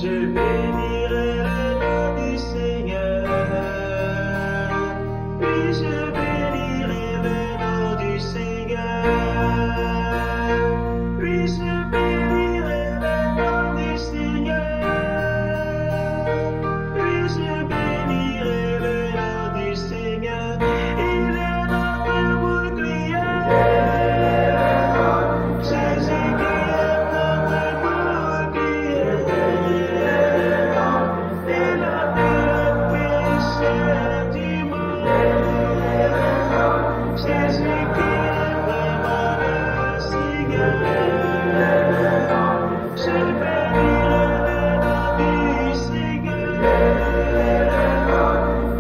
Je bénirai le nom du Seigneur. Oui, je bénirai le nom du Seigneur. Oui, je bénirai le nom du Seigneur. Oui, je bénirai le nom du Seigneur. Il est notre bouclier. Jésus qui est notre bouclier. Il a pris le péché du monde. Jésus qui est vraiment le Seigneur. Je bénirai le nom du Seigneur.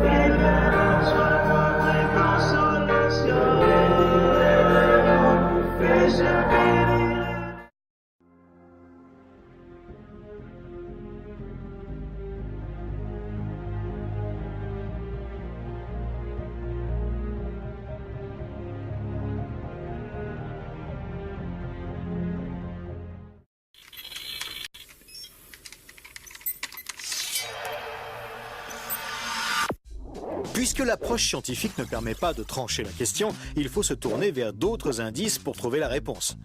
Il est notre joie, notre consolation. Et je bénirai. Puisque l'approche scientifique ne permet pas de trancher la question, il faut se tourner vers d'autres indices pour trouver la réponse.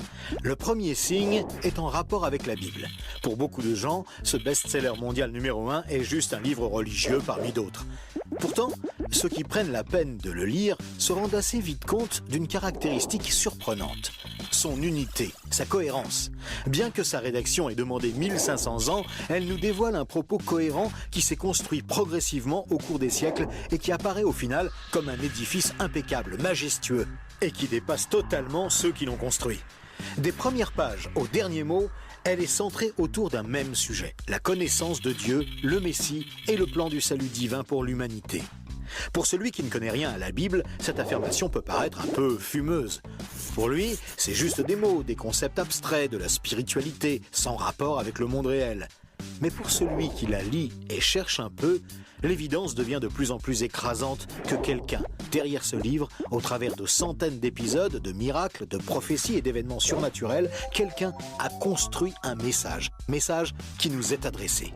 Le premier signe est en rapport avec la Bible. Pour beaucoup de gens, ce best-seller mondial numéro 1 est juste un livre religieux parmi d'autres. Pourtant, ceux qui prennent la peine de le lire se rendent assez vite compte d'une caractéristique surprenante. Son unité, sa cohérence. Bien que sa rédaction ait demandé 1500 ans, elle nous dévoile un propos cohérent qui s'est construit progressivement au cours des siècles et qui apparaît au final comme un édifice impeccable, majestueux, et qui dépasse totalement ceux qui l'ont construit. Des premières pages au dernier mot, elle est centrée autour d'un même sujet, la connaissance de Dieu, le Messie et le plan du salut divin pour l'humanité. Pour celui qui ne connaît rien à la Bible, cette affirmation peut paraître un peu fumeuse. Pour lui, c'est juste des mots, des concepts abstraits, de la spiritualité, sans rapport avec le monde réel. Mais pour celui qui la lit et cherche un peu, l'évidence devient de plus en plus écrasante que quelqu'un, derrière ce livre, au travers de centaines d'épisodes, de miracles, de prophéties et d'événements surnaturels, quelqu'un a construit un message qui nous est adressé.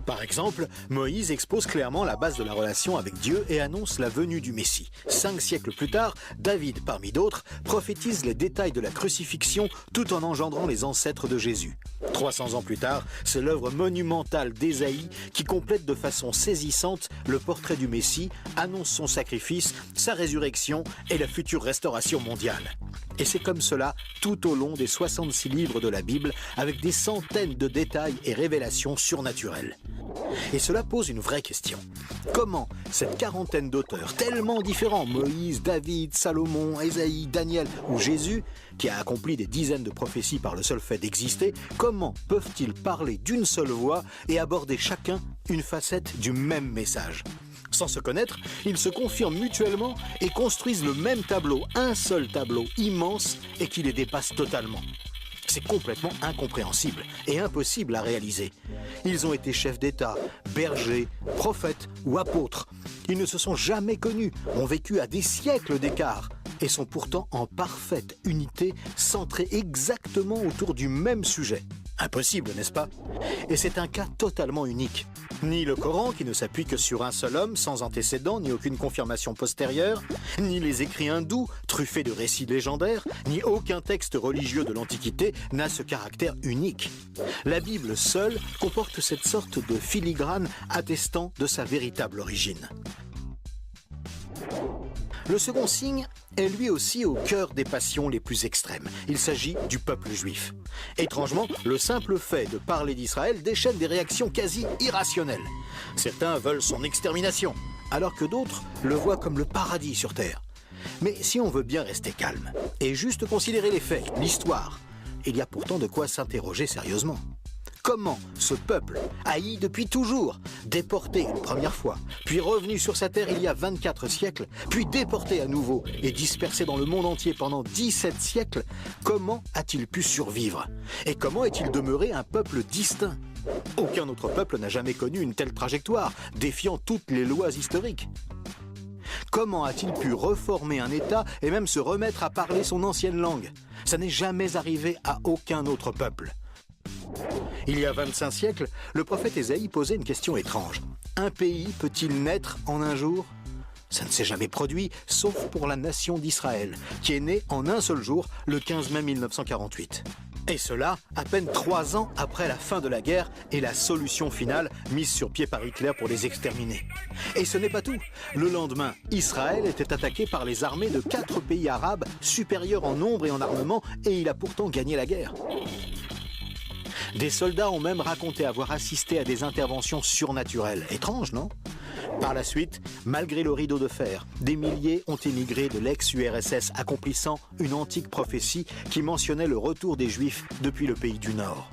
Par exemple, Moïse expose clairement la base de la relation avec Dieu et annonce la venue du Messie. 5 siècles plus tard, David, parmi d'autres, prophétise les détails de la crucifixion tout en engendrant les ancêtres de Jésus. 300 ans plus tard, c'est l'œuvre monumentale d'Ésaïe qui complète de façon saisissante le portrait du Messie, annonce son sacrifice, sa résurrection et la future restauration mondiale. Et c'est comme cela tout au long des 66 livres de la Bible, avec des centaines de détails et révélations surnaturelles. Et cela pose une vraie question. Comment cette quarantaine d'auteurs tellement différents, Moïse, David, Salomon, Ésaïe, Daniel ou Jésus, qui a accompli des dizaines de prophéties par le seul fait d'exister, comment peuvent-ils parler d'une seule voix et aborder chacun une facette du même message ? Sans se connaître, ils se confirment mutuellement et construisent le même tableau, un seul tableau immense et qui les dépasse totalement. C'est complètement incompréhensible et impossible à réaliser. Ils ont été chefs d'État, bergers, prophètes ou apôtres. Ils ne se sont jamais connus, ont vécu à des siècles d'écart et sont pourtant en parfaite unité, centrés exactement autour du même sujet. Impossible, n'est-ce pas? Et c'est un cas totalement unique. Ni le Coran, qui ne s'appuie que sur un seul homme, sans antécédent, ni aucune confirmation postérieure, ni les écrits hindous, truffés de récits légendaires, ni aucun texte religieux de l'Antiquité n'a ce caractère unique. La Bible seule comporte cette sorte de filigrane attestant de sa véritable origine. Le second signe est lui aussi au cœur des passions les plus extrêmes. Il s'agit du peuple juif. Étrangement, le simple fait de parler d'Israël déchaîne des réactions quasi irrationnelles. Certains veulent son extermination, alors que d'autres le voient comme le paradis sur terre. Mais si on veut bien rester calme et juste considérer les faits, l'histoire, il y a pourtant de quoi s'interroger sérieusement. Comment ce peuple, haï depuis toujours, déporté une première fois, puis revenu sur sa terre il y a 24 siècles, puis déporté à nouveau et dispersé dans le monde entier pendant 17 siècles, comment a-t-il pu survivre? Et comment est-il demeuré un peuple distinct? Aucun autre peuple n'a jamais connu une telle trajectoire, défiant toutes les lois historiques. Comment a-t-il pu reformer un État et même se remettre à parler son ancienne langue? Ça n'est jamais arrivé à aucun autre peuple. Il y a 25 siècles, le prophète Ésaïe posait une question étrange. Un pays peut-il naître en un jour? Ça ne s'est jamais produit, sauf pour la nation d'Israël, qui est née en un seul jour, le 15 mai 1948. Et cela, à peine 3 ans après la fin de la guerre et la solution finale mise sur pied par Hitler pour les exterminer. Et ce n'est pas tout. Le lendemain, Israël était attaqué par les armées de 4 pays arabes supérieurs en nombre et en armement, et il a pourtant gagné la guerre. Des soldats ont même raconté avoir assisté à des interventions surnaturelles. Étrange, non? Par la suite, malgré le rideau de fer, des milliers ont émigré de l'ex-URSS, accomplissant une antique prophétie qui mentionnait le retour des Juifs depuis le pays du Nord.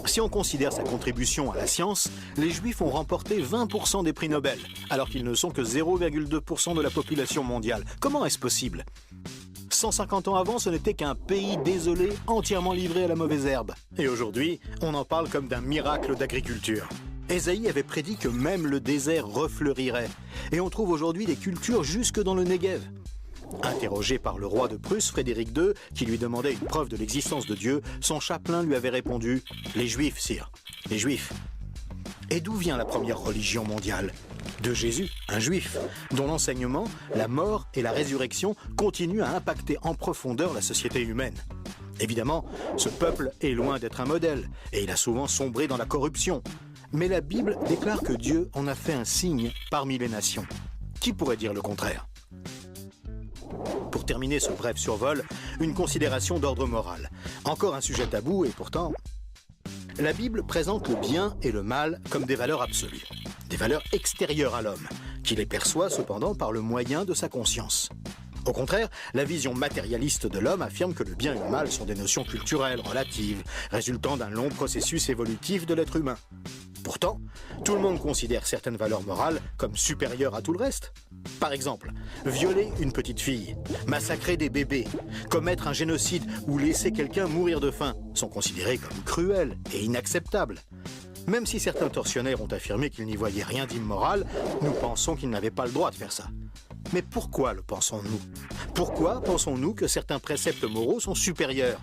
Si on considère sa contribution à la science, les Juifs ont remporté 20% des prix Nobel, alors qu'ils ne sont que 0,2% de la population mondiale. Comment est-ce possible? 150 ans avant, ce n'était qu'un pays désolé, entièrement livré à la mauvaise herbe. Et aujourd'hui, on en parle comme d'un miracle d'agriculture. Ésaïe avait prédit que même le désert refleurirait. Et on trouve aujourd'hui des cultures jusque dans le Negev. Interrogé par le roi de Prusse, Frédéric II, qui lui demandait une preuve de l'existence de Dieu, son chapelain lui avait répondu « Les Juifs, sire, les Juifs ». Et d'où vient la première religion mondiale? De Jésus, un Juif, dont l'enseignement, la mort et la résurrection continuent à impacter en profondeur la société humaine. Évidemment, ce peuple est loin d'être un modèle, et il a souvent sombré dans la corruption. Mais la Bible déclare que Dieu en a fait un signe parmi les nations. Qui pourrait dire le contraire? Pour terminer ce bref survol, une considération d'ordre moral. Encore un sujet tabou et pourtant... La Bible présente le bien et le mal comme des valeurs absolues, des valeurs extérieures à l'homme, qui les perçoit cependant par le moyen de sa conscience. Au contraire, la vision matérialiste de l'homme affirme que le bien et le mal sont des notions culturelles, relatives, résultant d'un long processus évolutif de l'être humain. Pourtant, tout le monde considère certaines valeurs morales comme supérieures à tout le reste. Par exemple, violer une petite fille, massacrer des bébés, commettre un génocide ou laisser quelqu'un mourir de faim sont considérés comme cruels et inacceptables. Même si certains tortionnaires ont affirmé qu'ils n'y voyaient rien d'immoral, nous pensons qu'ils n'avaient pas le droit de faire ça. Mais pourquoi le pensons-nous? Pourquoi pensons-nous que certains préceptes moraux sont supérieurs?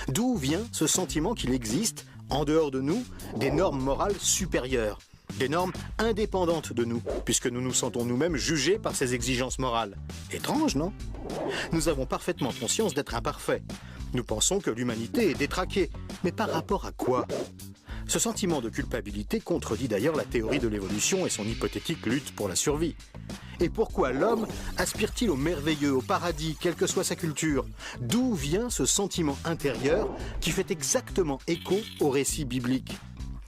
D'où vient ce sentiment qu'il existe, en dehors de nous, des normes morales supérieures, des normes indépendantes de nous, puisque nous nous sentons nous-mêmes jugés par ces exigences morales? Étrange, non? Nous avons parfaitement conscience d'être imparfaits. Nous pensons que l'humanité est détraquée. Mais par rapport à quoi? Ce sentiment de culpabilité contredit d'ailleurs la théorie de l'évolution et son hypothétique lutte pour la survie. Et pourquoi l'homme aspire-t-il au merveilleux, au paradis, quelle que soit sa culture? D'où vient ce sentiment intérieur qui fait exactement écho au récit biblique?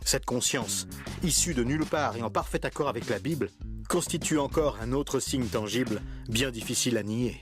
Cette conscience, issue de nulle part et en parfait accord avec la Bible, constitue encore un autre signe tangible, bien difficile à nier.